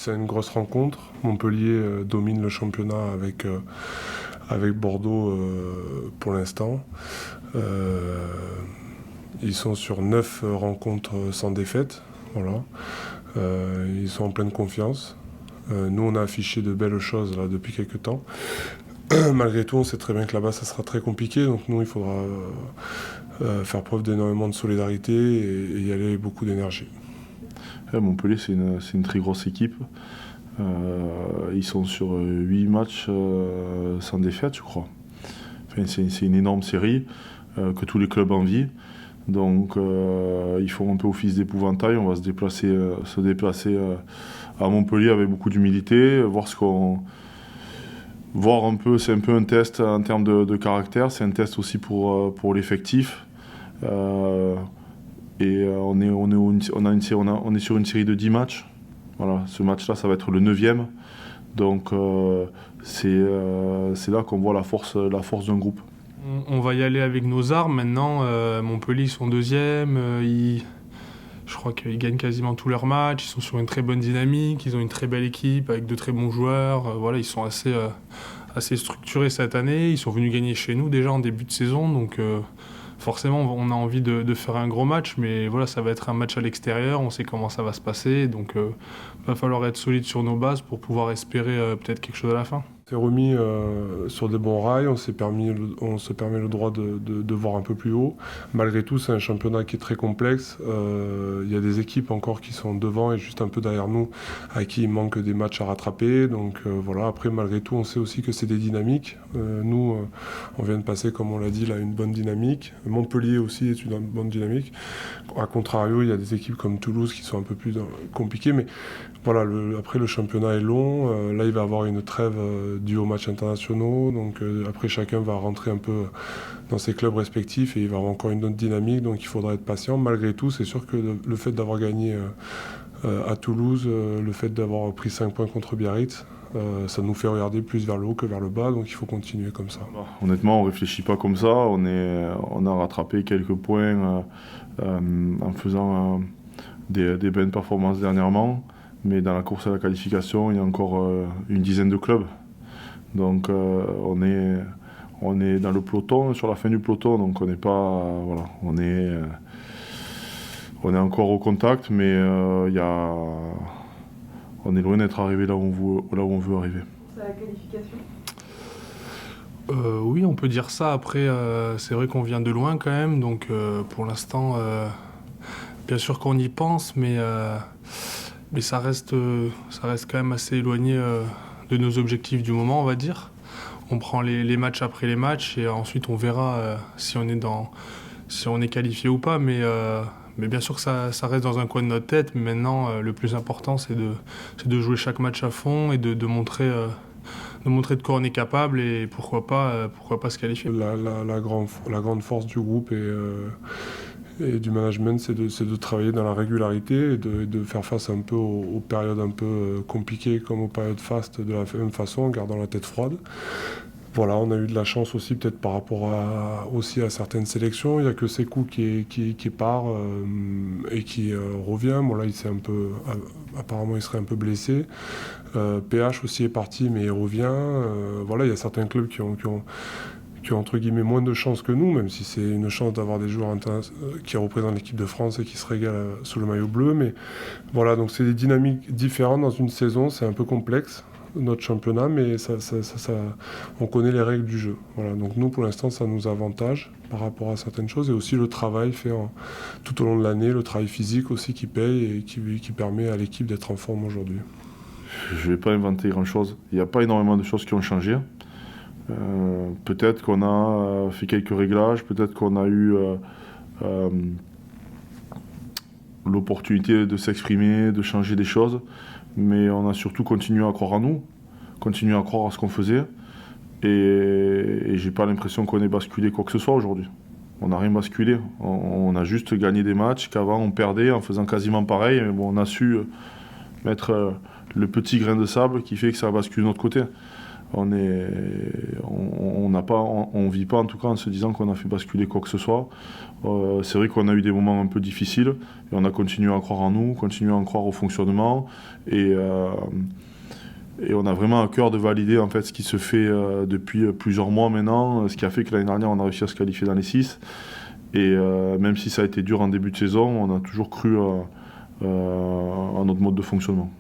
c'est une grosse rencontre. Montpellier domine le championnat avec Bordeaux pour l'instant. Ils sont sur 9 rencontres sans défaite. Voilà. Ils sont en pleine confiance. Nous, on a affiché de belles choses là, depuis quelques temps. Malgré tout, on sait très bien que là-bas, ça sera très compliqué. Donc nous, il faudra faire preuve d'énormément de solidarité et y aller avec beaucoup d'énergie. Montpellier, c'est une très grosse équipe. Ils sont sur 8 matchs sans défaite, je crois. Enfin, c'est une énorme série que tous les clubs envient. Donc ils font un peu office d'épouvantail. On va se déplacer à Montpellier avec beaucoup d'humilité, voir un peu, c'est un peu un test en termes de caractère, c'est un test aussi pour l'effectif. Et on est sur une série de 10 matchs. Voilà, ce match-là, ça va être le 9e. Donc c'est là qu'on voit la force d'un groupe. On va y aller avec nos armes maintenant. Montpellier, ils sont deuxième. Je crois qu'ils gagnent quasiment tous leurs matchs. Ils sont sur une très bonne dynamique. Ils ont une très belle équipe avec de très bons joueurs. Voilà, ils sont assez structurés cette année. Ils sont venus gagner chez nous déjà en début de saison. Donc forcément, on a envie de faire un gros match. Mais voilà, ça va être un match à l'extérieur. On sait comment ça va se passer. Donc va falloir être solide sur nos bases pour pouvoir espérer peut-être quelque chose à la fin. On s'est remis sur des bons rails, on se permet le droit de voir un peu plus haut. Malgré tout, c'est un championnat qui est très complexe. Il y a des équipes encore qui sont devant et juste un peu derrière nous, à qui il manque des matchs à rattraper. Donc voilà, après, malgré tout, on sait aussi que c'est des dynamiques. Nous, on vient de passer, comme on l'a dit, là, une bonne dynamique. Montpellier aussi est une bonne dynamique. A contrario, il y a des équipes comme Toulouse qui sont un peu plus compliquées. Mais voilà, après, le championnat est long. Là, il va y avoir une trêve dû aux matchs internationaux. Donc après, chacun va rentrer un peu dans ses clubs respectifs et il va avoir encore une autre dynamique. Donc il faudra être patient. Malgré tout, c'est sûr que le fait d'avoir gagné à Toulouse, le fait d'avoir pris 5 points contre Biarritz, ça nous fait regarder plus vers le haut que vers le bas. Donc il faut continuer comme ça. Honnêtement, on ne réfléchit pas comme ça. On a rattrapé quelques points en faisant des belles performances dernièrement. Mais dans la course à la qualification, il y a encore une dizaine de clubs. Donc on est dans le peloton, sur la fin du peloton, donc on n'est pas, voilà, on est encore au contact, mais on est loin d'être arrivé là où on veut arriver. C'est la qualification. Oui, on peut dire ça. Après, c'est vrai qu'on vient de loin quand même, donc pour l'instant, bien sûr qu'on y pense, mais ça reste quand même assez éloigné de nos objectifs du moment, on va dire. On prend les matchs après les matchs et ensuite on verra si on est qualifié ou pas. Mais bien sûr que ça reste dans un coin de notre tête. Mais maintenant, le plus important, c'est de jouer chaque match à fond et de montrer de quoi on est capable et pourquoi pas se qualifier. La grande force du groupe et du management, c'est de travailler dans la régularité et de faire face un peu aux périodes un peu compliquées comme aux périodes fastes de la même façon, en gardant la tête froide. Voilà, on a eu de la chance aussi peut-être par rapport aussi à certaines sélections. Il n'y a que Sekou qui part et qui revient. Bon là, apparemment, il serait un peu blessé. PH aussi est parti, mais il revient. Voilà, il y a certains clubs qui ont entre guillemets moins de chance que nous, même si c'est une chance d'avoir des joueurs qui représentent l'équipe de France et qui se régalent sous le maillot bleu. Mais voilà, donc c'est des dynamiques différentes dans une saison, c'est un peu complexe, notre championnat, mais on connaît les règles du jeu. Voilà, donc nous, pour l'instant, ça nous avantage par rapport à certaines choses et aussi le travail fait tout au long de l'année, le travail physique aussi qui paye et qui permet à l'équipe d'être en forme aujourd'hui. Je ne vais pas inventer grand-chose. Il n'y a pas énormément de choses qui ont changé. Peut-être qu'on a fait quelques réglages, peut-être qu'on a eu l'opportunité de s'exprimer, de changer des choses, mais on a surtout continué à croire en nous, continué à croire à ce qu'on faisait, et j'ai pas l'impression qu'on ait basculé quoi que ce soit aujourd'hui. On n'a rien basculé, on a juste gagné des matchs qu'avant on perdait en faisant quasiment pareil, mais bon, on a su mettre le petit grain de sable qui fait que ça bascule de notre côté. on vit pas en tout cas en se disant qu'on a fait basculer quoi que ce soit. C'est vrai qu'on a eu des moments un peu difficiles et on a continué à croire en nous, continué à croire au fonctionnement et on a vraiment à cœur de valider en fait ce qui se fait depuis plusieurs mois maintenant, ce qui a fait que l'année dernière on a réussi à se qualifier dans les 6 et même si ça a été dur en début de saison, on a toujours cru à notre mode de fonctionnement.